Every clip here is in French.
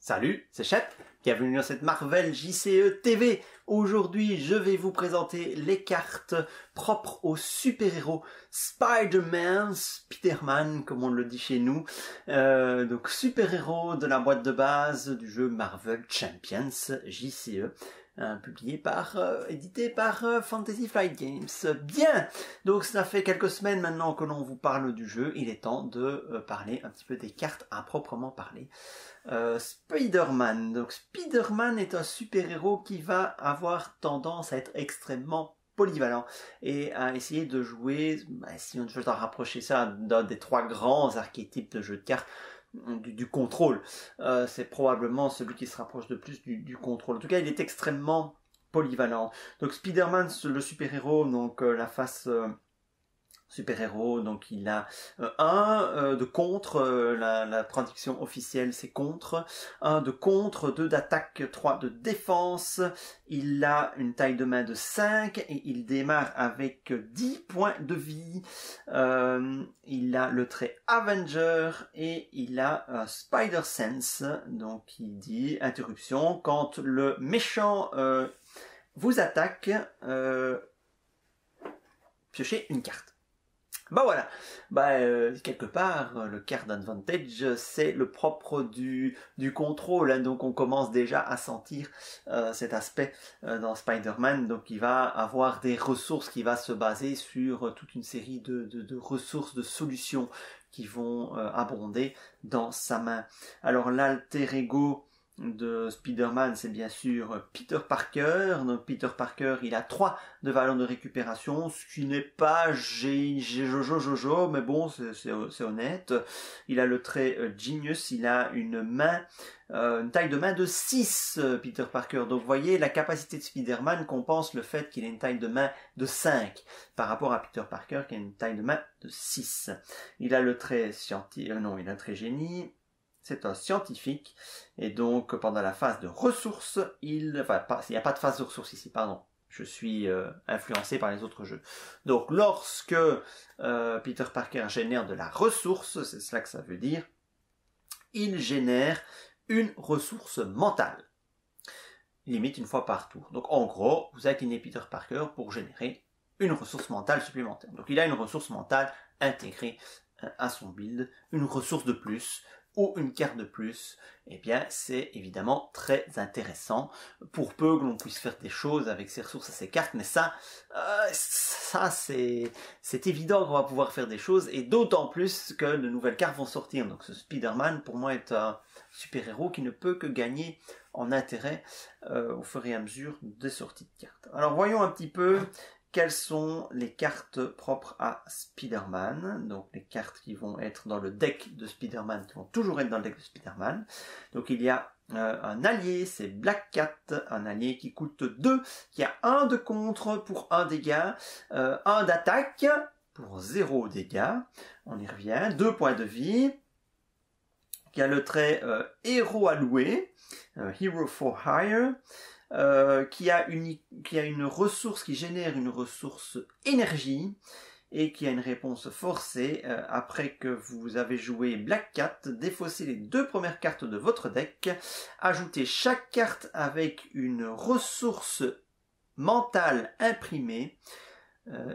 Salut, c'est Shep, bienvenue dans cette Marvel JCE TV. Aujourd'hui, je vais vous présenter les cartes propres aux super-héros Spider-Man, Spider-Man comme on le dit chez nous. Donc super-héros de la boîte de base du jeu Marvel Champions JCE. Édité par Fantasy Flight Games. Bien, donc ça fait quelques semaines maintenant que l'on vous parle du jeu. Il est temps de parler un petit peu des cartes à proprement parler. Spider-Man. Donc Spider-Man est un super-héros qui va avoir tendance à être extrêmement polyvalent et à essayer de jouer, si on veut en rapprocher ça d'un des trois grands archétypes de jeu de cartes, du contrôle. C'est probablement celui qui se rapproche de plus du contrôle. En tout cas, il est extrêmement polyvalent. Donc Spider-Man, le super-héros, donc la face super-héros, donc il a de contre, la traduction officielle c'est contre, 1 de contre, 2 d'attaque, 3 de défense, il a une taille de main de 5 et il démarre avec 10 points de vie, il a le trait Avenger et il a un Spider Sense, donc il dit interruption, quand le méchant vous attaque, piochez une carte. Voilà, quelque part, le card advantage, c'est le propre du contrôle, hein, donc on commence déjà à sentir cet aspect dans Spider-Man, donc il va avoir des ressources qui va se baser sur toute une série de ressources, de solutions qui vont abonder dans sa main. Alors l'alter ego de Spider-Man, c'est bien sûr Peter Parker. Donc Peter Parker, il a 3 de valeur de récupération, ce qui n'est pas jojo, mais bon, c'est honnête. Il a le trait Genius, il a une taille de main de 6, Peter Parker. Donc vous voyez, la capacité de Spider-Man compense le fait qu'il ait une taille de main de 5 par rapport à Peter Parker qui a une taille de main de 6. Il a le trait il a le trait génie. C'est un scientifique, et donc pendant la phase de ressources, il n'y a pas de phase de ressources ici, pardon, je suis influencé par les autres jeux. Donc lorsque Peter Parker génère de la ressource, c'est cela que ça veut dire, il génère une ressource mentale, limite une fois par tour. Donc en gros, vous inclinez Peter Parker pour générer une ressource mentale supplémentaire. Donc il a une ressource mentale intégrée à son build, une ressource de plus, ou une carte de plus, eh bien c'est évidemment très intéressant, pour peu que l'on puisse faire des choses avec ces ressources et ces cartes, mais ça c'est évident qu'on va pouvoir faire des choses, et d'autant plus que de nouvelles cartes vont sortir. Donc ce Spider-Man pour moi est un super-héros qui ne peut que gagner en intérêt au fur et à mesure des sorties de cartes. Alors voyons un petit peu quelles sont les cartes propres à Spider-Man. Donc les cartes qui vont être dans le deck de Spider-Man, qui vont toujours être dans le deck de Spider-Man. Donc il y a un allié, c'est Black Cat, un allié qui coûte 2, qui a 1 de contre pour 1 dégât, 1 d'attaque pour 0 dégâts, on y revient, 2 points de vie, qui a le trait héros alloué, Hero for Hire, qui a une ressource, qui génère une ressource énergie et qui a une réponse forcée. Après que vous avez joué Black Cat, défaussez les 2 premières cartes de votre deck, ajoutez chaque carte avec une ressource mentale imprimée,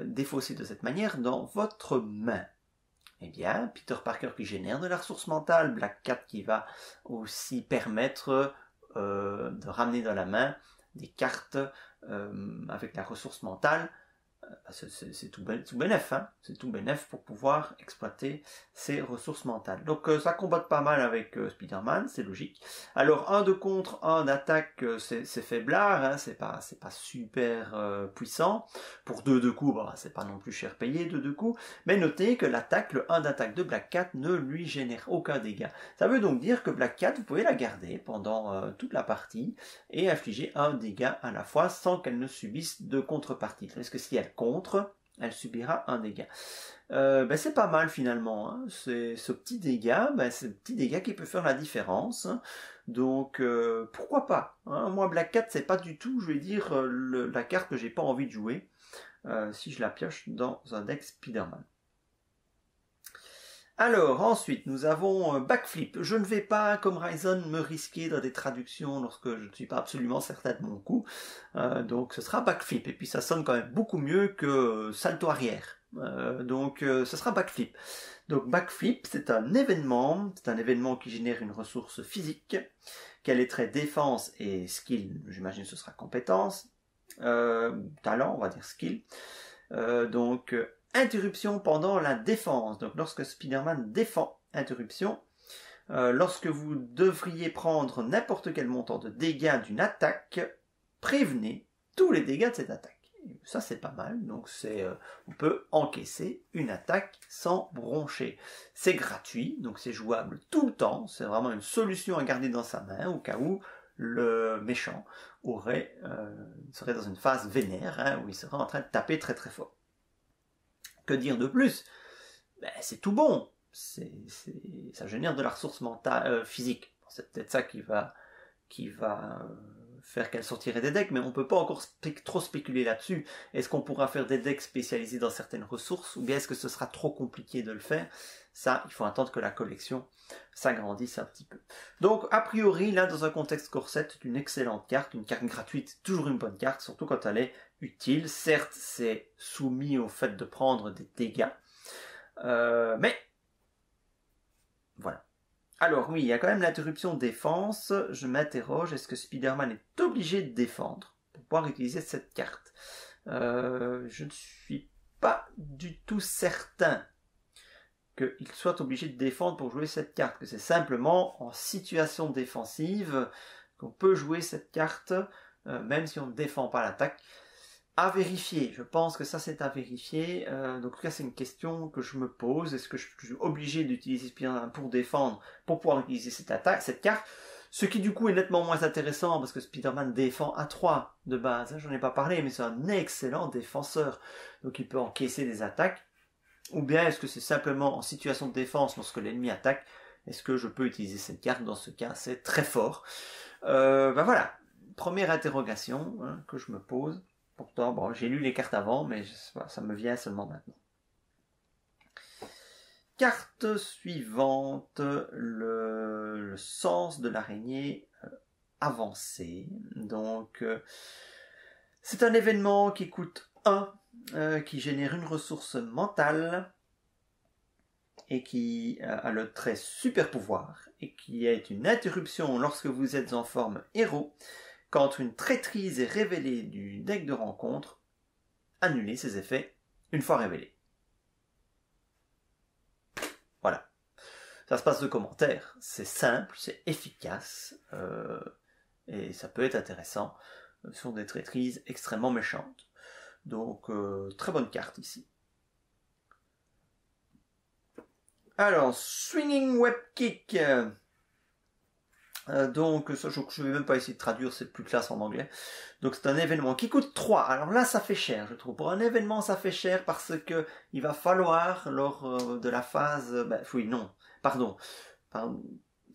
défaussée de cette manière dans votre main. Eh bien, Peter Parker qui génère de la ressource mentale, Black Cat qui va aussi permettre de ramener dans la main des cartes avec la ressource mentale. C'est tout bénef, hein, c'est tout bénef pour pouvoir exploiter ces ressources mentales. Donc ça combat pas mal avec Spider-Man, c'est logique. Alors 1 de contre, 1 d'attaque, c'est faiblard, hein, c'est pas super puissant. Pour 2 de coups, c'est pas non plus cher payé 2 de coups, mais notez que l'attaque, le 1 d'attaque de Black Cat ne lui génère aucun dégât. Ça veut donc dire que Black Cat, vous pouvez la garder pendant toute la partie et infliger un dégât à la fois sans qu'elle ne subisse de contrepartie. Parce que si elle contre, elle subira un dégât. C'est pas mal finalement, hein. C'est ce petit dégât, c'est le petit dégât qui peut faire la différence. Donc pourquoi pas, hein. Moi Black Cat c'est pas du tout, je vais dire, la carte que j'ai pas envie de jouer si je la pioche dans un deck Spider-Man. Alors, ensuite, nous avons Backflip. Je ne vais pas, comme Ryzen, me risquer dans des traductions lorsque je ne suis pas absolument certain de mon coup. Donc, ce sera Backflip. Et puis, ça sonne quand même beaucoup mieux que Salto arrière. Donc, ce sera Backflip. Donc, Backflip, c'est un événement qui génère une ressource physique, qui a les traits défense et skill. J'imagine que ce sera compétence. Talent, on va dire skill. Donc, interruption pendant la défense. Donc lorsque Spider-Man défend, interruption. Lorsque vous devriez prendre n'importe quel montant de dégâts d'une attaque, prévenez tous les dégâts de cette attaque. Et ça c'est pas mal, donc on peut encaisser une attaque sans broncher. C'est gratuit, donc c'est jouable tout le temps, c'est vraiment une solution à garder dans sa main au cas où le méchant serait dans une phase vénère, où il serait en train de taper très très fort. Que dire de plus? C'est tout bon. Ça génère de la ressource mentale, physique. C'est peut-être ça qui va faire qu'elle sortirait des decks, mais on peut pas encore trop spéculer là-dessus. Est-ce qu'on pourra faire des decks spécialisés dans certaines ressources, ou bien est-ce que ce sera trop compliqué de le faire? Ça, il faut attendre que la collection s'agrandisse un petit peu. Donc, a priori, là, dans un contexte corset, c'est une excellente carte, une carte gratuite, toujours une bonne carte, surtout quand elle est utile. Certes, c'est soumis au fait de prendre des dégâts, mais voilà. Alors oui, il y a quand même l'interruption défense. Je m'interroge, est-ce que Spider-Man est obligé de défendre pour pouvoir utiliser cette carte? Je ne suis pas du tout certain qu'il soit obligé de défendre pour jouer cette carte, que c'est simplement en situation défensive qu'on peut jouer cette carte, même si on ne défend pas l'attaque. À vérifier, je pense que ça c'est à vérifier. Donc en tout cas c'est une question que je me pose. Est-ce que je suis obligé d'utiliser Spider-Man pour défendre, pour pouvoir utiliser cette carte? Ce qui du coup est nettement moins intéressant parce que Spider-Man défend à 3 de base. J'en ai pas parlé, mais c'est un excellent défenseur. Donc il peut encaisser des attaques. Ou bien est-ce que c'est simplement en situation de défense lorsque l'ennemi attaque? Est-ce que je peux utiliser cette carte? Dans ce cas, c'est très fort. Voilà, première interrogation que je me pose. Pourtant, bon, j'ai lu les cartes avant, mais ça me vient seulement maintenant. Carte suivante, le sens de l'araignée avancé. Donc, c'est un événement qui coûte 1, qui génère une ressource mentale et qui a le trait super pouvoir et qui est une interruption lorsque vous êtes en forme héros. Quand une traîtrise est révélée du deck de rencontre, annulez ses effets une fois révélés. Voilà. Ça se passe de commentaires. C'est simple, c'est efficace, et ça peut être intéressant. Ce sont des traîtrises extrêmement méchantes. Donc, très bonne carte ici. Alors, Swinging Web Kick. Donc, ça, je ne vais même pas essayer de traduire, c'est plus classe en anglais. Donc, c'est un événement qui coûte 3. Alors là, ça fait cher, je trouve. Pour un événement, ça fait cher parce que il va falloir, lors de la phase...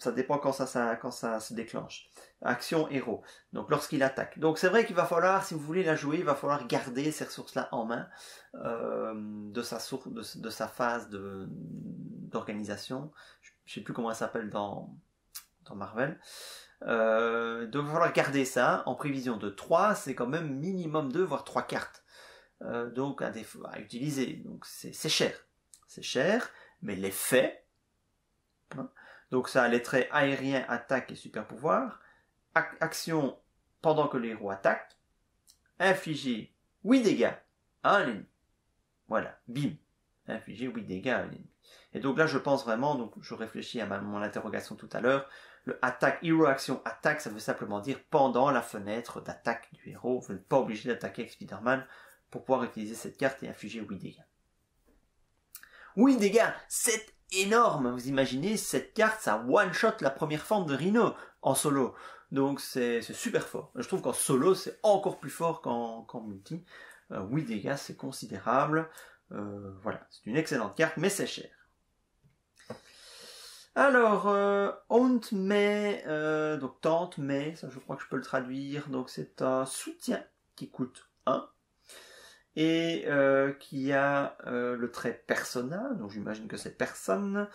ça dépend quand ça se déclenche. Action héros. Donc, lorsqu'il attaque. Donc, c'est vrai qu'il va falloir, si vous voulez la jouer, il va falloir garder ces ressources-là en main de sa phase d'organisation. Je ne sais plus comment elle s'appelle dans Marvel. Donc il va falloir garder ça en prévision de 3, c'est quand même minimum 2 voire 3 cartes. Donc à utiliser. Donc c'est cher, mais l'effet, donc ça a les traits aérien, attaque et super pouvoir. Action pendant que le héros attaque, infliger 8 dégâts à un ennemi. Voilà, bim, infliger 8 dégâts à un ennemi. Et donc là je pense vraiment, donc je réfléchis à mon interrogation tout à l'heure, le attaque, hero action attaque, ça veut simplement dire pendant la fenêtre d'attaque du héros. Vous n'êtes pas obligé d'attaquer avec Spider-Man pour pouvoir utiliser cette carte et infliger 8 dégâts. 8 dégâts, c'est énorme. Vous imaginez, cette carte, ça one-shot la première forme de Rhino en solo. Donc c'est super fort. Je trouve qu'en solo, c'est encore plus fort qu'en multi. 8 dégâts, c'est considérable. Voilà, c'est une excellente carte, mais c'est cher. Alors, Aunt May, donc Tante May, ça je crois que je peux le traduire, donc c'est un soutien qui coûte 1 et qui a le trait persona, donc j'imagine que c'est personne,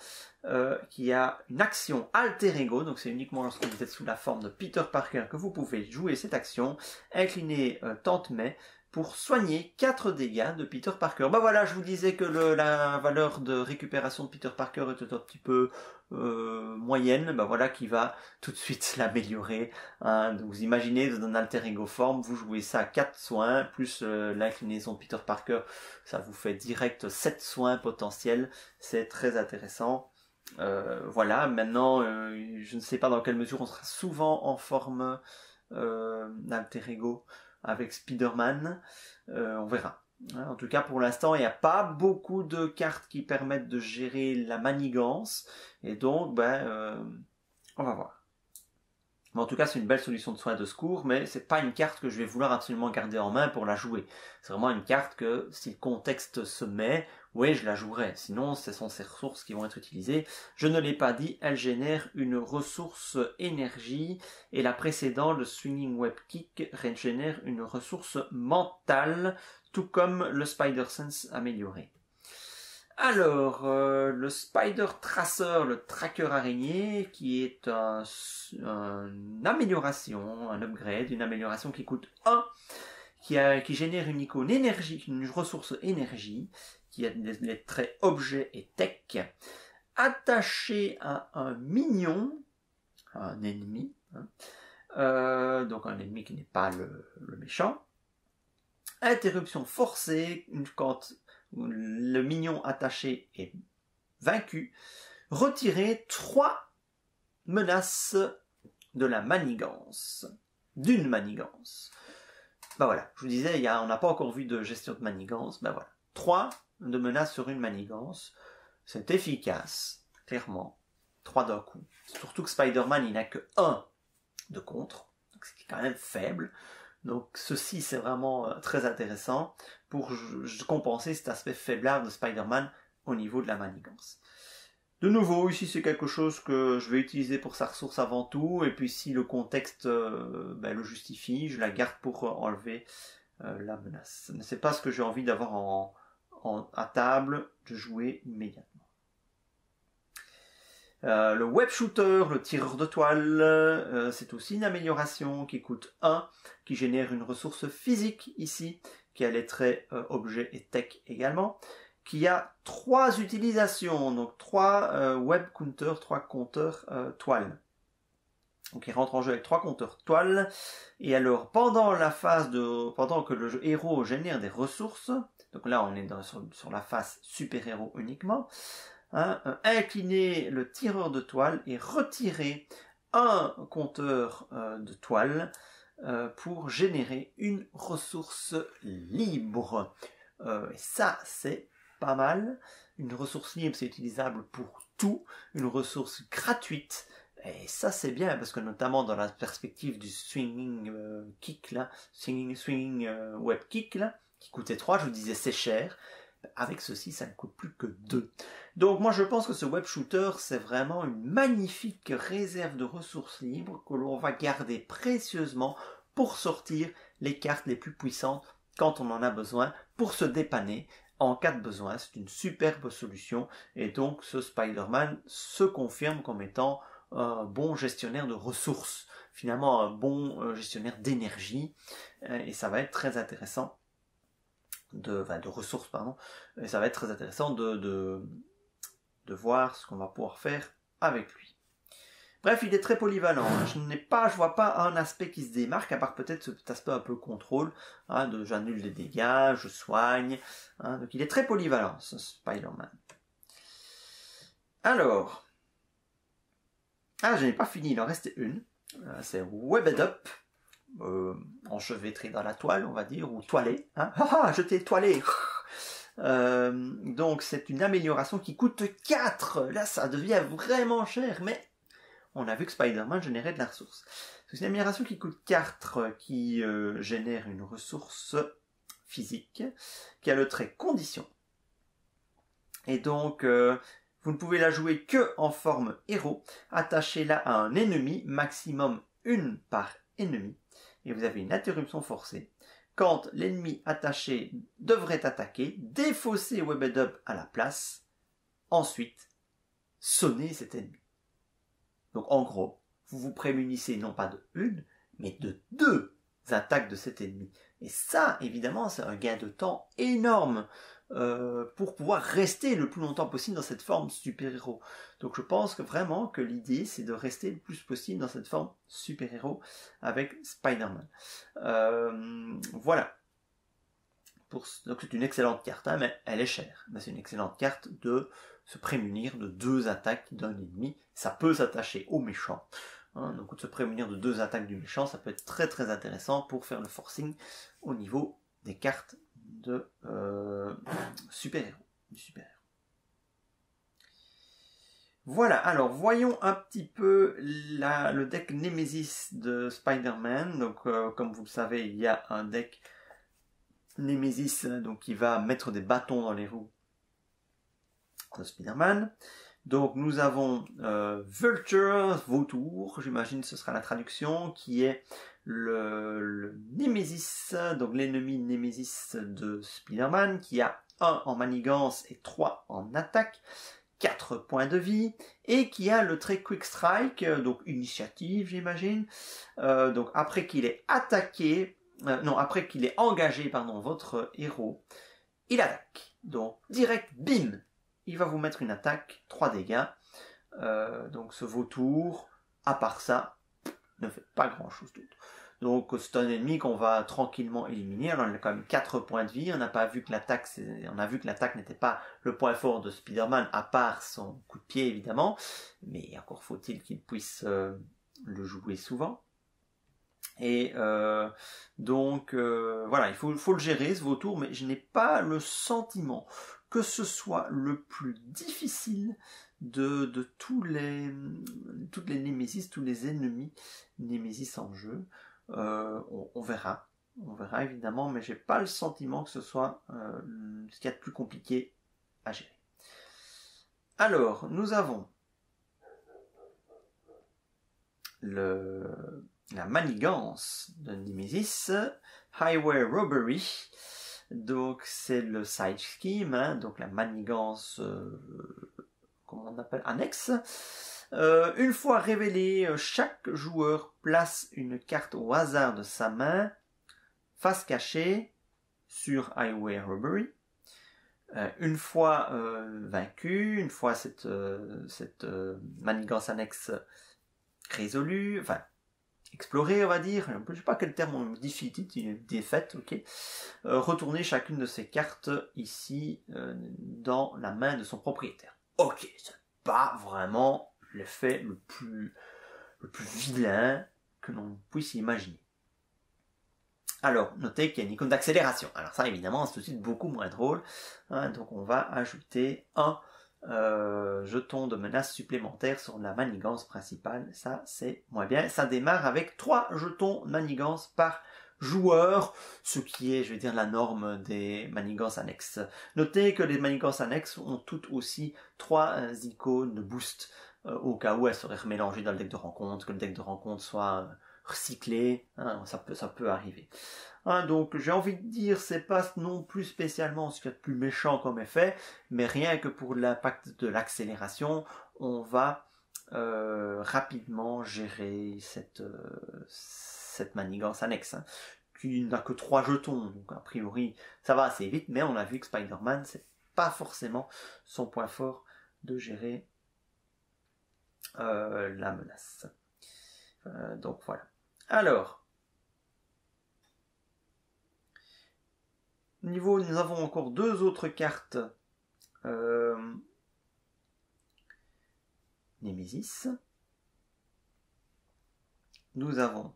qui a une action alter ego, donc c'est uniquement lorsque vous êtes sous la forme de Peter Parker que vous pouvez jouer cette action, incliner Tante May pour soigner 4 dégâts de Peter Parker. Bah voilà, je vous disais que la valeur de récupération de Peter Parker était un petit peu moyenne, bah voilà qui va tout de suite l'améliorer. Hein. Donc vous imaginez, dans un alter ego forme, vous jouez ça à 4 soins, plus l'inclinaison de Peter Parker, ça vous fait direct 7 soins potentiels, c'est très intéressant. Voilà, maintenant, je ne sais pas dans quelle mesure on sera souvent en forme d'alter ego avec Spider-Man, on verra. En tout cas, pour l'instant, il n'y a pas beaucoup de cartes qui permettent de gérer la manigance, et donc, on va voir. Mais en tout cas, c'est une belle solution de soin de secours, mais c'est pas une carte que je vais vouloir absolument garder en main pour la jouer. C'est vraiment une carte que, si le contexte se met, oui, je la jouerai. Sinon, ce sont ces ressources qui vont être utilisées. Je ne l'ai pas dit, elle génère une ressource énergie, et la précédente, le Swinging Web Kick, génère une ressource mentale, tout comme le Spider Sense amélioré. Alors, le Spider Tracer, le tracker araignée, qui est une amélioration, un upgrade, une amélioration qui coûte 1, qui génère une icône énergie, une ressource énergie, qui a les traits objet et tech, attaché à un mignon, un ennemi, donc un ennemi qui n'est pas le méchant. Interruption forcée, quand le mignon attaché est vaincu, retirer 3 menaces de la manigance, d'une manigance. Ben voilà, je vous disais, on n'a pas encore vu de gestion de manigance, ben voilà. 3 de menaces sur une manigance, c'est efficace, clairement, 3 d'un coup. Surtout que Spider-Man, il n'a que 1 de contre, donc c'est quand même faible. Donc ceci c'est vraiment très intéressant pour compenser cet aspect faiblard de Spider-Man au niveau de la manigance. De nouveau, ici c'est quelque chose que je vais utiliser pour sa ressource avant tout, et puis si le contexte le justifie, je la garde pour enlever la menace. Mais c'est pas ce que j'ai envie d'avoir à table, de jouer immédiatement. Le web shooter, le tireur de toile, c'est aussi une amélioration qui coûte 1, qui génère une ressource physique ici, qui a les traits objet et tech également, qui a 3 utilisations, donc 3 web counters, 3 compteurs toile. Donc il rentre en jeu avec 3 compteurs toile, et alors pendant que le héros génère des ressources, donc là on est sur la phase super-héros uniquement, incliner le tireur de toile et retirer un compteur de toile pour générer une ressource libre. Et ça, c'est pas mal. Une ressource libre, c'est utilisable pour tout. Une ressource gratuite. Et ça, c'est bien, parce que notamment dans la perspective du swinging kick, là, swinging web kick, là, qui coûtait 3, je vous disais, c'est cher. Avec ceci, ça ne coûte plus que 2. Donc moi je pense que ce web shooter, c'est vraiment une magnifique réserve de ressources libres que l'on va garder précieusement pour sortir les cartes les plus puissantes quand on en a besoin, pour se dépanner en cas de besoin. C'est une superbe solution, et donc ce Spider-Man se confirme comme étant un bon gestionnaire de ressources, finalement un bon gestionnaire d'énergie, et ça va être très intéressant de ressources, pardon, et ça va être très intéressant de voir ce qu'on va pouvoir faire avec lui. Bref, il est très polyvalent. Je vois pas un aspect qui se démarque, à part peut-être cet aspect un peu contrôle, j'annule des dégâts, je soigne, donc il est très polyvalent, ce Spider-Man. Alors, je n'ai pas fini, il en restait une, c'est Webbed Up, enchevêtré dans la toile, on va dire, ou toilé, je t'ai toilé. Donc c'est une amélioration qui coûte 4. Là ça devient vraiment cher, mais on a vu que Spider-Man générait de la ressource. C'est une amélioration qui coûte 4, qui génère une ressource physique, qui a le trait condition. Et donc vous ne pouvez la jouer que en forme héros. Attachez-la à un ennemi, maximum 1 par ennemi. Et vous avez une interruption forcée. quand l'ennemi attaché devrait attaquer, défausser Webbed Up à la place, ensuite sonner cet ennemi. Donc en gros, vous vous prémunissez non pas de une, mais de 2 attaques de cet ennemi. Et ça, évidemment, c'est un gain de temps énorme pour pouvoir rester le plus longtemps possible dans cette forme super-héros. Donc je pense que vraiment que l'idée, c'est de rester le plus possible dans cette forme super-héros avec Spider-Man. Voilà. Donc c'est une excellente carte, hein, mais elle est chère. Mais c'est une excellente carte de se prémunir de 2 attaques d'un ennemi. Ça peut s'attacher au méchant. Hein, donc de se prémunir de 2 attaques du méchant, ça peut être très très intéressant pour faire le forcing au niveau des cartes de super-héros. Du super-héros. Voilà, alors voyons un petit peu le deck Nemesis de Spider-Man. Donc comme vous le savez, il y a un deck Nemesis donc, qui va mettre des bâtons dans les roues de Spider-Man. Donc nous avons Vulture, vautour, j'imagine ce sera la traduction, qui est le Nemesis, donc l'ennemi Nemesis de Spider-Man, qui a 1 en manigance et 3 en attaque, 4 points de vie, et qui a le trait Quick Strike, donc initiative j'imagine, donc après qu'il ait attaqué, après qu'il ait engagé, votre héros, il attaque, donc direct, bim, il va vous mettre une attaque, 3 dégâts. Donc ce vautour, à part ça, ne fait pas grand chose d'autre. Donc c'est un ennemi qu'on va tranquillement éliminer. Alors il a quand même 4 points de vie. On n'a pas vu que l'attaque, n'était pas le point fort de Spider-Man, à part son coup de pied évidemment. Mais encore faut-il qu'il puisse le jouer souvent. Et donc voilà, il faut le gérer ce vautour, mais je n'ai pas le sentiment que ce soit le plus difficile de toutes les Némésis, tous les ennemis Némésis en jeu. On verra évidemment, mais j'ai pas le sentiment que ce soit ce qu'il y a de plus compliqué à gérer. Alors, nous avons la manigance de Nemesis, Highway Robbery. Donc c'est le side scheme, hein, donc la manigance, comment on appelle, annexe. Une fois révélé, chaque joueur place une carte au hasard de sa main, face cachée, sur Highway Robbery. Une fois vaincu, une fois cette manigance annexe résolue, enfin explorer, on va dire, je ne sais pas quel terme on modifie, défaite, ok. Retourner chacune de ces cartes ici dans la main de son propriétaire. Ok, c'est pas vraiment l'effet le plus vilain que l'on puisse imaginer. Alors, notez qu'il y a une icône d'accélération. Alors ça, évidemment, c'est tout de suite beaucoup moins drôle. Hein, donc on va ajouter un jeton de menace supplémentaire sur la manigance principale. Ça, c'est moins bien. Ça démarre avec 3 jetons manigance par joueur, ce qui est, je vais dire, la norme des manigances annexes. Notez que les manigances annexes ont toutes aussi 3 icônes de boost, au cas où elles seraient remélangées dans le deck de rencontre, que le deck de rencontre soit recyclé, hein, ça peut arriver. Hein, donc j'ai envie de dire, c'est pas non plus spécialement ce qu'il y a de plus méchant comme effet, mais rien que pour l'impact de l'accélération, on va rapidement gérer cette manigance annexe, hein, qui n'a que 3 jetons, donc a priori ça va assez vite, mais on a vu que Spider-Man, c'est pas forcément son point fort de gérer la menace. Donc voilà. Alors, nous avons encore 2 autres cartes Nemesis. Nous avons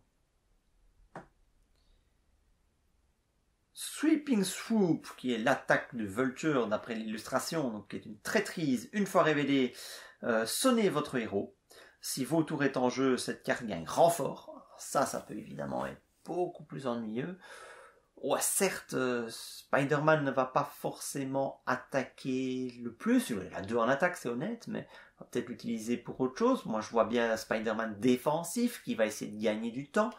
Sweeping Swoop, qui est l'attaque de Vulture d'après l'illustration, donc qui est une traîtrise. Une fois révélée, sonnez votre héros. Si vautour est en jeu, cette carte gagne renfort. Ça peut évidemment être beaucoup plus ennuyeux. Ouais, certes, Spider-Man ne va pas forcément attaquer le plus. Il a 2 en attaque, c'est honnête, mais on va peut-être l'utiliser pour autre chose. Moi, je vois bien Spider-Man défensif qui va essayer de gagner du temps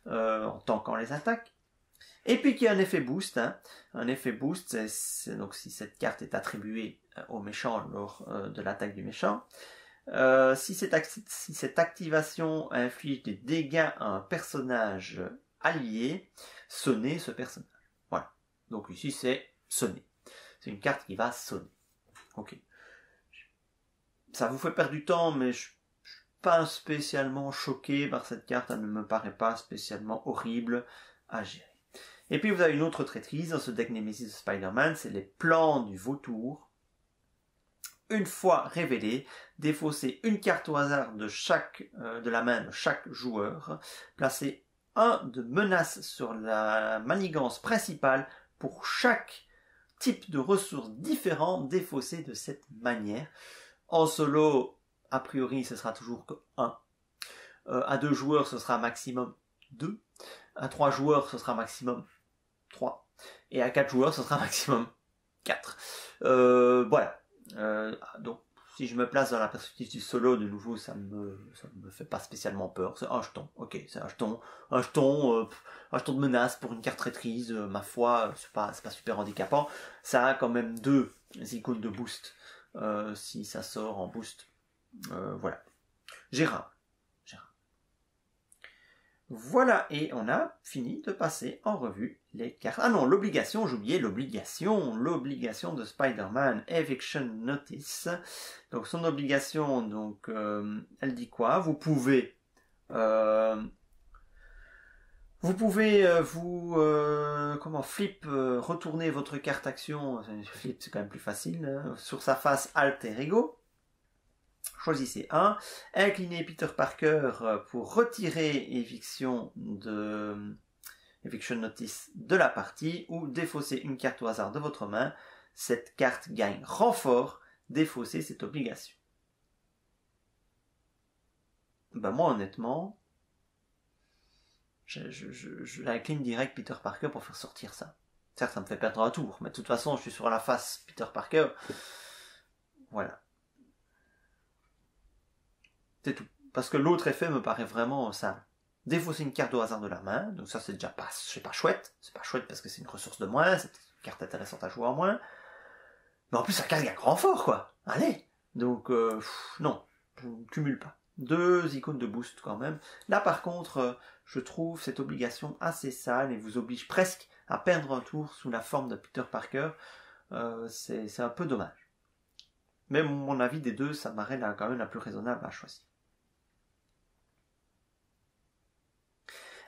en tankant les attaques. Et puis qu'il y a un effet boost. Hein. Un effet boost, c'est donc si cette carte est attribuée au méchant lors de l'attaque du méchant. Si cette activation inflige des dégâts à un personnage allié, sonnez ce personnage. Voilà. Donc ici c'est sonner. C'est une carte qui va sonner. Ok. Ça vous fait perdre du temps, mais je suis pas spécialement choqué par cette carte. Elle ne me paraît pas spécialement horrible à gérer. Et puis vous avez une autre traîtrise dans ce deck Nemesis de Spider-Man, c'est les plans du vautour. Une fois révélé, défaussez une carte au hasard de la main de chaque joueur. Placez un de menace sur la manigance principale pour chaque type de ressources différents défaussées de cette manière. En solo, a priori, ce sera toujours que 1. À 2 joueurs, ce sera maximum 2. À 3 joueurs, ce sera maximum 3. Et à 4 joueurs, ce sera maximum 4. Voilà. Donc, si je me place dans la perspective du solo, de nouveau, ça me fait pas spécialement peur. C'est un jeton, ok, c'est un jeton de menace pour une carte traîtrise. Ma foi, c'est pas super handicapant. Ça a quand même 2 icônes de boost si ça sort en boost. Voilà. Gérard. Voilà, et on a fini de passer en revue les cartes. Ah non, l'obligation, j'oubliais l'obligation de Spider-Man, Eviction Notice. Donc son obligation, donc elle dit quoi? Vous pouvez retourner votre carte action, flip c'est quand même plus facile, hein, sur sa face alter ego. Choisissez un. Inclinez Peter Parker pour retirer Eviction Notice de la partie ou défausser une carte au hasard de votre main. Cette carte gagne renfort. Défausser cette obligation. Ben moi honnêtement, je incline direct Peter Parker pour faire sortir ça. Certes, ça me fait perdre un tour, mais de toute façon, je suis sur la face Peter Parker. Voilà. C'est tout. Parce que l'autre effet me paraît vraiment simple. Défausser une carte au hasard de la main, donc ça c'est déjà pas chouette. C'est pas chouette parce que c'est une ressource de moins, c'est une carte intéressante à jouer en moins. Mais en plus, ça casse un grand fort, quoi. Allez. Donc, non, je ne cumule pas. 2 icônes de boost quand même. Là, par contre, je trouve cette obligation assez sale et vous oblige presque à perdre un tour sous la forme de Peter Parker. C'est un peu dommage. Mais mon avis des deux, ça me paraît quand même la plus raisonnable à choisir.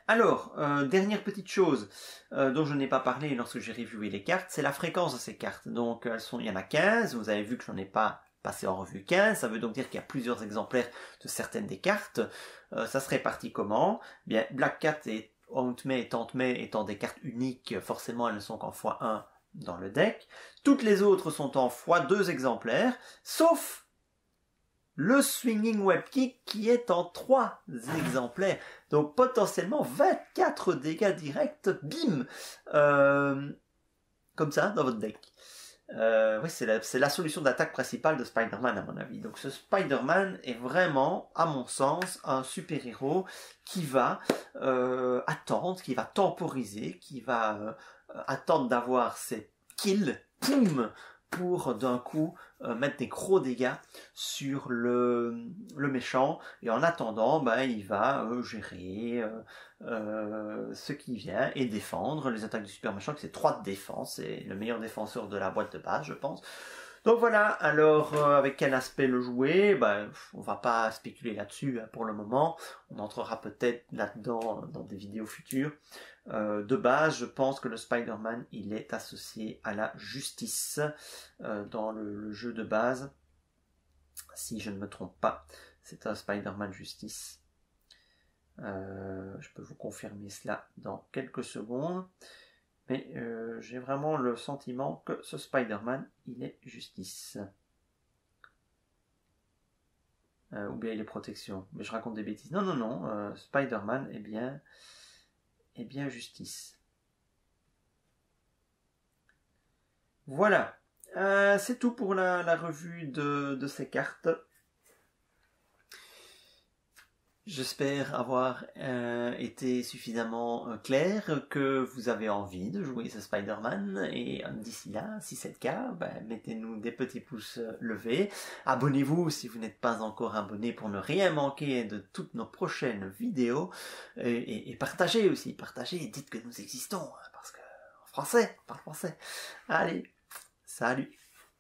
Alors, dernière petite chose dont je n'ai pas parlé lorsque j'ai reviewé les cartes, c'est la fréquence de ces cartes. Donc, il y en a 15, vous avez vu que je n'en ai pas passé en revue 15, ça veut donc dire qu'il y a plusieurs exemplaires de certaines des cartes. Ça se répartit comment? Bien, Black Cat et Aunt May et Tante May étant des cartes uniques, forcément elles ne sont qu'en x1 dans le deck. Toutes les autres sont en x2 exemplaires, sauf le Swinging Web Kick qui est en 3 exemplaires. Donc potentiellement 24 dégâts directs, bim, comme ça dans votre deck. Oui, c'est la solution d'attaque principale de Spider-Man à mon avis. Donc ce Spider-Man est vraiment, à mon sens, un super-héros qui va attendre, qui va temporiser, qui va attendre d'avoir ses kills, poum, pour d'un coup mettre des gros dégâts sur le méchant, et en attendant il va gérer ce qui vient et défendre les attaques du super méchant, qui c'est 3 de défense, c'est le meilleur défenseur de la boîte de base je pense. Donc voilà, alors avec quel aspect le jouer, on va pas spéculer là-dessus pour le moment, on entrera peut-être là-dedans dans des vidéos futures. De base, je pense que le Spider-Man, il est associé à la justice dans le jeu de base, si je ne me trompe pas, c'est un Spider-Man justice. Je peux vous confirmer cela dans quelques secondes. Mais j'ai vraiment le sentiment que ce Spider-Man, il est justice. Ou bien il est protection. Mais je raconte des bêtises. Non. Spider-Man est bien justice. Voilà. C'est tout pour la revue de ces cartes. J'espère avoir été suffisamment clair, que vous avez envie de jouer ce Spider-Man, et d'ici là, si c'est le cas, mettez-nous des petits pouces levés, abonnez-vous si vous n'êtes pas encore abonné pour ne rien manquer de toutes nos prochaines vidéos, et partagez aussi, partagez et dites que nous existons, parce que en français, on parle français. Allez, salut!